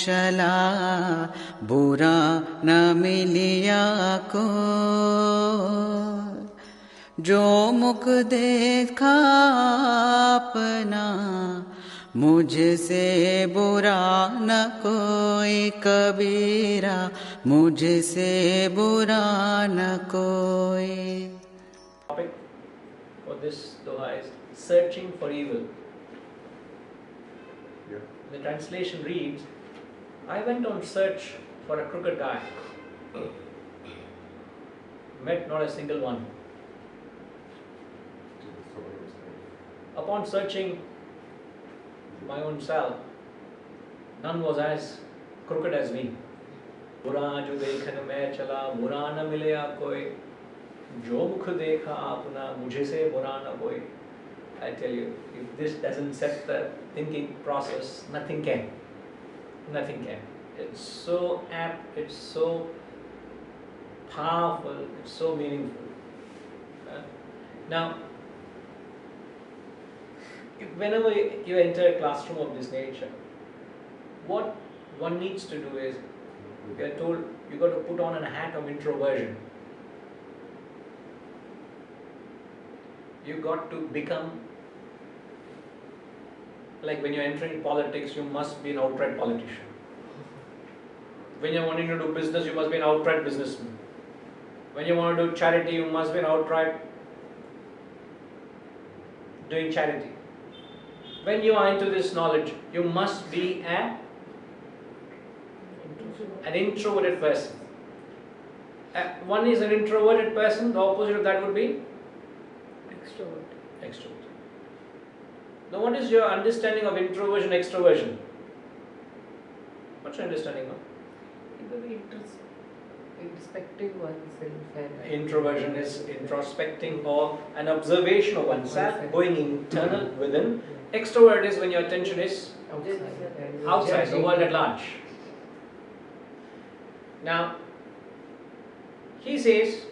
चला, बुरा न मिलिया को। जो मुख देखा अपना, मुझसे बुरा न कोई कबीरा, मुझसे बुरा न कोई। Topic for this doha is searching for evil. The translation reads, I went on search for a crooked guy. Met not a single one. Upon searching my own self, none was as crooked as me. बुरा जो देखन मैं चला, बुरा न मिलया कोई, जो मुख देखा अपना, मुझे से बुरा न कोई. I tell you, if this doesn't set the thinking process, nothing can. Nothing can. It's so apt, it's so powerful, it's so meaningful. Now, whenever you enter a classroom of this nature, what one needs to do is, you are told you got to put on a hat of introversion. You got to become, like when you're entering politics, you must be an outright politician. When you're wanting to do business, you must be an outright businessman. When you want to do charity, you must be an outright doing charity. When you are into this knowledge, you must be an introverted person. One is an introverted person, the opposite of that would be extrovert. Now, what is your understanding of introversion, extroversion? What's your understanding of? Introspecting oneself. Introversion is introspecting or an observation of oneself, going internal within. Extrovert is when your attention is outside, the world at large. Now, he says,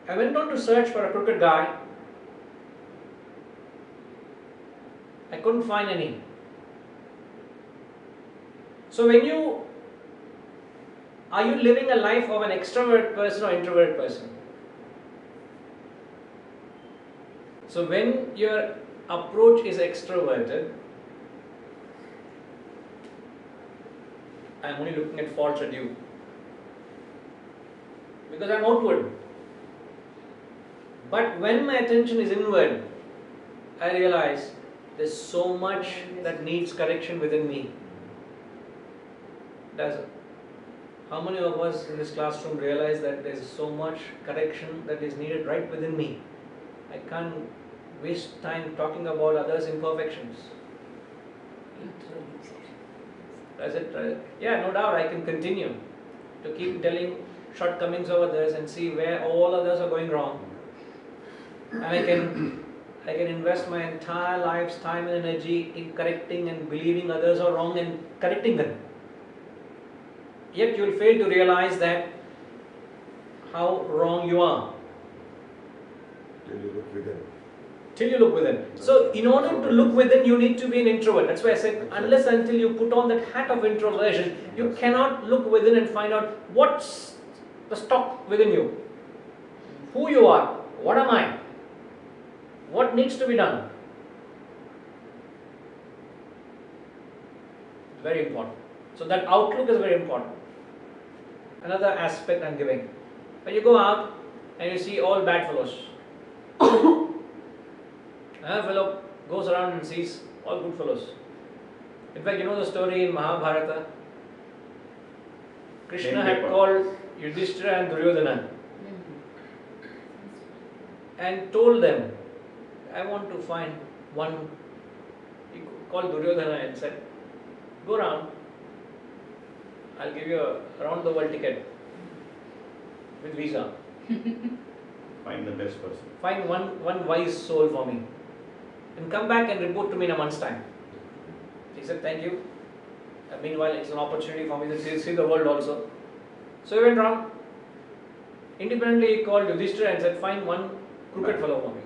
I went on to search for a crooked guy. I couldn't find any. So are you living a life of an extrovert person or introvert person? So when your approach is extroverted, I am only looking at faults at you, because I am outward. But when my attention is inward, I realize there's so much that needs correction within me. How many of us in this classroom realize that there's so much correction that is needed right within me? I can't waste time talking about others' imperfections. Does it? Yeah, no doubt I can continue to keep telling shortcomings of others and see where all others are going wrong. And I can invest my entire life's time and energy in correcting and believing others are wrong and correcting them. Yet you will fail to realize that how wrong you are. Till you look within. Till you look within. So in order to look within, you need to be an introvert. That's why I said, unless until you put on that hat of introversion, you cannot look within and find out what's the stock within you. Who you are. What am I? What needs to be done? Very important. So that outlook is very important. Another aspect I'm giving. When you go out and you see all bad fellows, a fellow goes around and sees all good fellows. In fact, you know the story in Mahabharata. Krishna had called Yudhishthira and Duryodhana and told them, I want to find one. He called Duryodhana and said, go around, I'll give you a round the world ticket with visa. Find the best person. Find one wise soul for me and come back and report to me in a month's time. He said, thank you. Meanwhile, it's an opportunity for me to see the world also. So he went around. Independently, he called Yudhishthira and said, find one crooked fellow for me.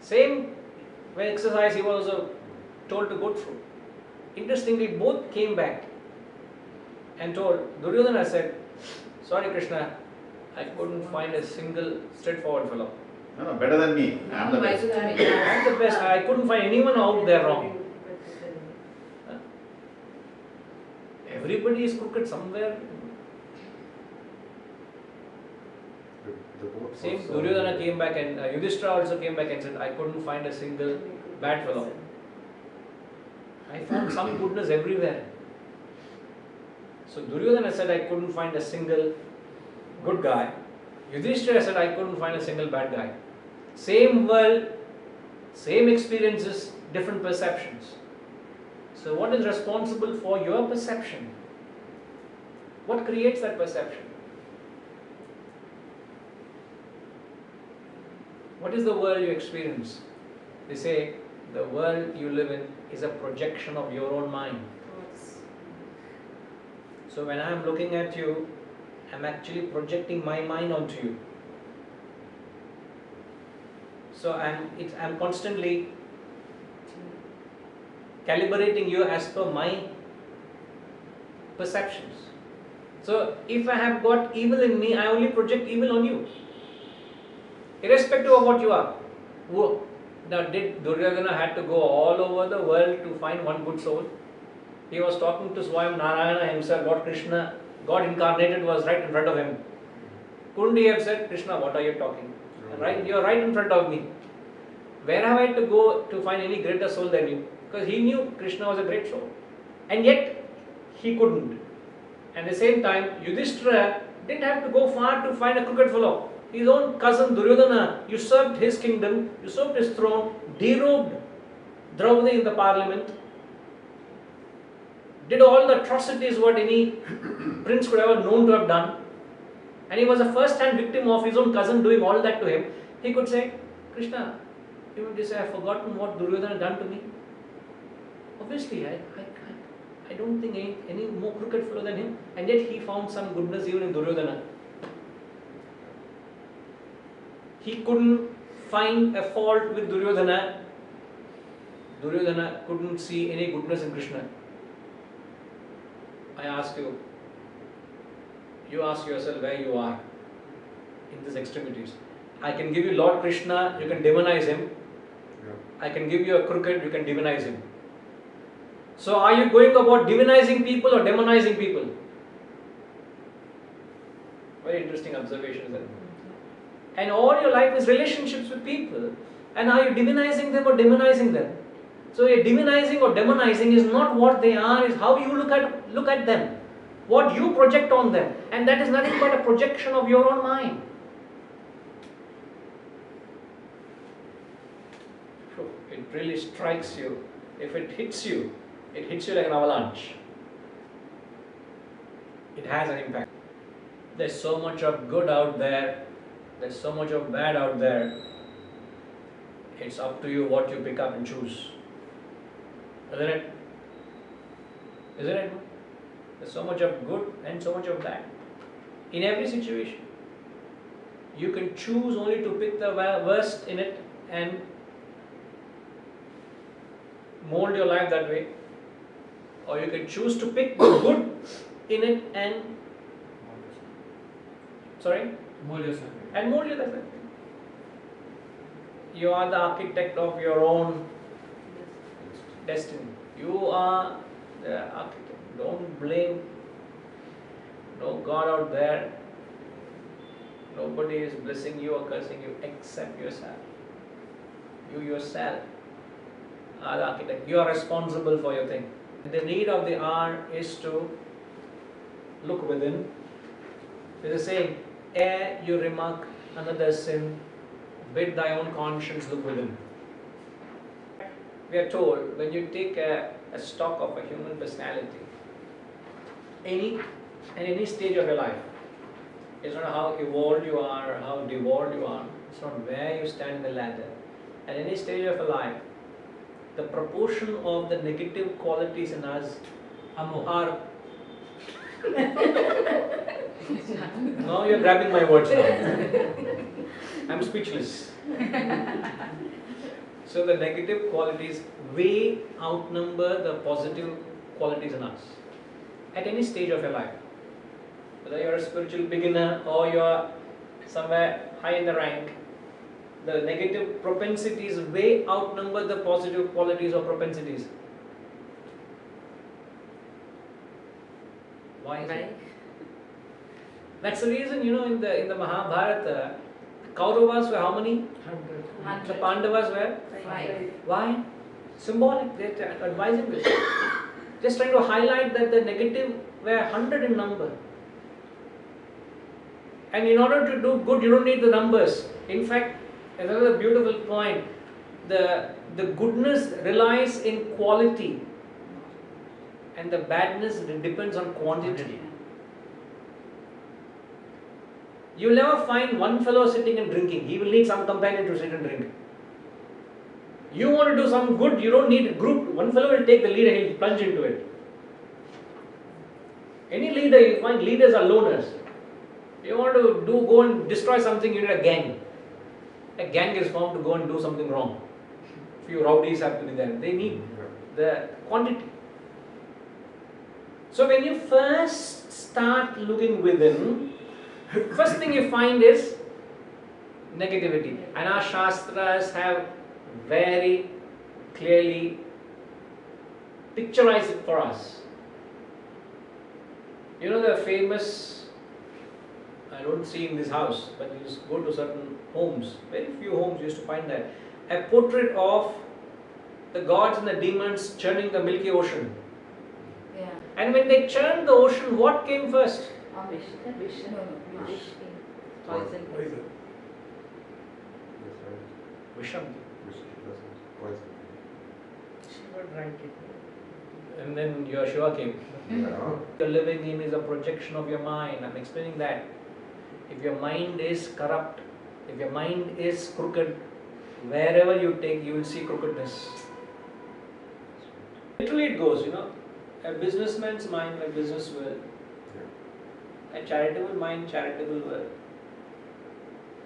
Same exercise he was told to go through. interestingly, both came back and told, Duryodhana said, sorry Krishna, I couldn't find a single straightforward fellow. No, better than me. I am the best. I'm the best. I couldn't find anyone out there wrong. Everybody is crooked somewhere. Same Duryodhana came back and Yudhishthira also came back and said, I couldn't find a single bad fellow. I found some goodness everywhere. So Duryodhana said, I couldn't find a single good guy. Yudhishthira said, I couldn't find a single bad guy. Same world, same experiences, different perceptions. So what is responsible for your perception? What creates that perception? What is the world you experience? They say the world you live in is a projection of your own mind. So when I am looking at you, I am actually projecting my mind onto you. So I am constantly calibrating you as per my perceptions. So if I have got evil in me, I only project evil on you, irrespective of what you are. Now, did Duryodhana had to go all over the world to find one good soul? He was talking to Swayam Narayana himself. Lord Krishna, God incarnated, was right in front of him. Couldn't he have said, Krishna, what are you talking? Right, you are right in front of me. Where have I to go to find any greater soul than you? Because he knew Krishna was a great soul. And yet, he couldn't. At the same time, Yudhishthira didn't have to go far to find a crooked fellow. His own cousin Duryodhana usurped his kingdom, usurped his throne, derobed Draupadi in the parliament, did all the atrocities what any prince could ever known to have done. And he was a first-hand victim of his own cousin doing all that to him. He could say, Krishna, you would say, I have forgotten what Duryodhana done to me. Obviously, I don't think any more crooked fellow than him. And yet he found some goodness even in Duryodhana. He couldn't find a fault with Duryodhana. Duryodhana couldn't see any goodness in Krishna. I ask you, you ask yourself where you are in these extremities. I can give you Lord Krishna, you can demonize him. I can give you a crooked, you can demonize him. So are you going about divinizing people or demonizing people? Very interesting observation, isn't it? And all your life is relationships with people. And are you divinizing them or demonizing them? So a demonizing or demonizing is not what they are, is how you look at them. What you project on them. And that is nothing but a projection of your own mind. So it really strikes you. If it hits you like an avalanche. It has an impact. There's so much of good out there. There's so much of bad out there. It's up to you what you pick up and choose. Isn't it? Isn't it? There's so much of good and so much of bad. In every situation. You can choose only to pick the worst in it and mold your life that way. Or you can choose to pick the good in it and mold yourself that way. You are the architect of your own destiny. You are the architect. Don't blame no God out there. Nobody is blessing you or cursing you except yourself. You yourself are the architect. You are responsible for your thing. The need of the hour is to look within. There is a saying, ere you remark another's sin, bid thy own conscience look within. We are told when you take a stock of a human personality, any stage of your life, it's not how evolved you are, how devolved you are, it's not where you stand in the ladder. At any stage of your life, the proportion of the negative qualities in us are. Now you're grabbing my words now. I'm speechless. So the negative qualities way outnumber the positive qualities in us. At any stage of your life. Whether you're a spiritual beginner or you're somewhere high in the rank, the negative propensities way outnumber the positive qualities or propensities. Why is it? That's the reason, in the Mahabharata, the Kauravas were how many? 100. The Pandavas were? 5. Why? Symbolic, they're advising this. Just trying to highlight that the negative were 100 in number. And in order to do good, you don't need the numbers. In fact, another beautiful point, the goodness relies in quality and the badness depends on quantity. You'll never find one fellow sitting and drinking. He will need some companion to sit and drink. You want to do some good, you don't need a group. One fellow will take the lead and he'll plunge into it. Any leader, you find leaders are loners. You want to go and destroy something, you need a gang. A gang is formed to go and do something wrong. Few rowdies have to be there. They need the quantity. So when you first start looking within, first thing you find is negativity. And our Shastras have very clearly picturized it for us. You know the famous, I don't see in this house, but you just go to certain homes, very few homes you used to find that, a portrait of the gods and the demons churning the Milky Ocean. Yeah. And when they churned the ocean, what came first? Vishnu. Poison. Visham. She would write it. And then your Shiva came. Yeah. You're living in is a projection of your mind. I'm explaining that. If your mind is corrupt, if your mind is crooked, wherever you take, you will see crookedness. Literally it goes, a businessman's mind, a business world. A charitable mind, charitable world.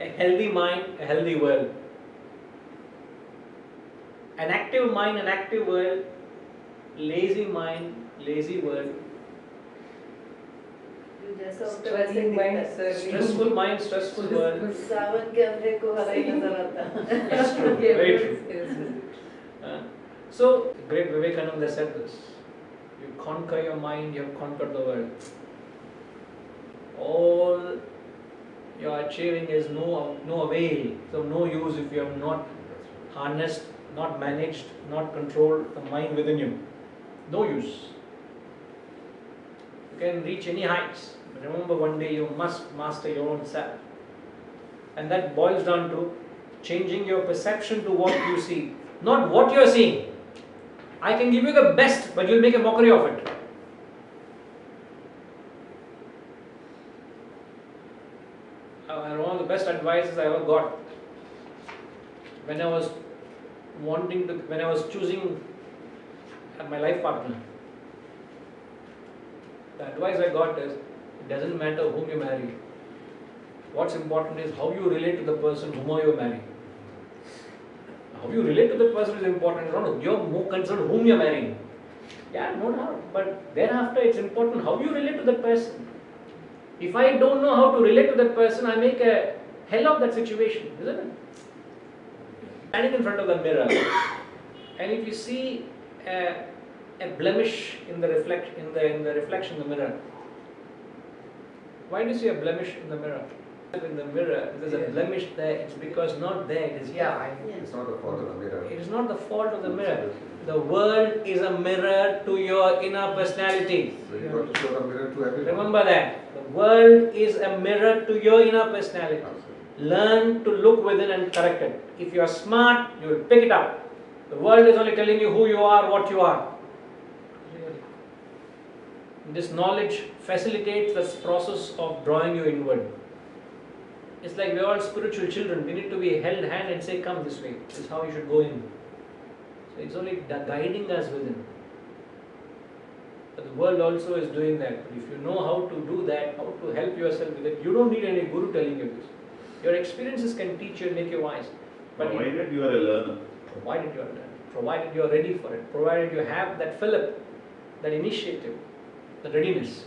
A healthy mind, a healthy world. An active mind, an active world. Lazy mind, lazy world. Stressing mind, Stressful mind, stressful world. सावन के अंधे को हरा ही नजर आता है. It's true, very true. So, great Vivekananda said this. You conquer your mind, you have conquered the world. All you are achieving is no avail, so no use if you have not harnessed, not managed, not controlled the mind within you. No use. You can reach any heights, but remember one day you must master your own self. And that boils down to changing your perception to what you see, not what you are seeing. I can give you the best, but you'll make a mockery of it. And one of the best advices I ever got when I was choosing my life partner. The advice I got is, it doesn't matter whom you marry. What's important is how you relate to the person whom you marry. How you relate to the person is important. You're more concerned whom you're marrying. Yeah, no doubt. But thereafter it's important how you relate to that person. If I don't know how to relate to that person, I make a hell of that situation, isn't it? Standing in front of the mirror, and if you see a blemish in the reflection in the mirror, why do you see a blemish in the mirror? In the mirror, there's a blemish there. It's because not there. It is here. It's not the fault of the mirror. It is not the fault of the mirror. The world is a mirror to your inner personality. So you got to show the mirror to everyone. Remember that. The world is a mirror to your inner personality. Absolutely. Learn to look within and correct it. If you are smart, you will pick it up. The world is only telling you who you are, what you are. This knowledge facilitates this process of drawing you inward. It's like we're all spiritual children. We need to be held hand and say, come this way. This is how you should go in. So it's only guiding us within. But the world also is doing that. If you know how to do that, how to help yourself with it, you don't need any guru telling you this. Your experiences can teach you and make you wise. But Provided you are a learner. provided you are done, provided you are ready for it, provided you have that fillip, that initiative, the readiness.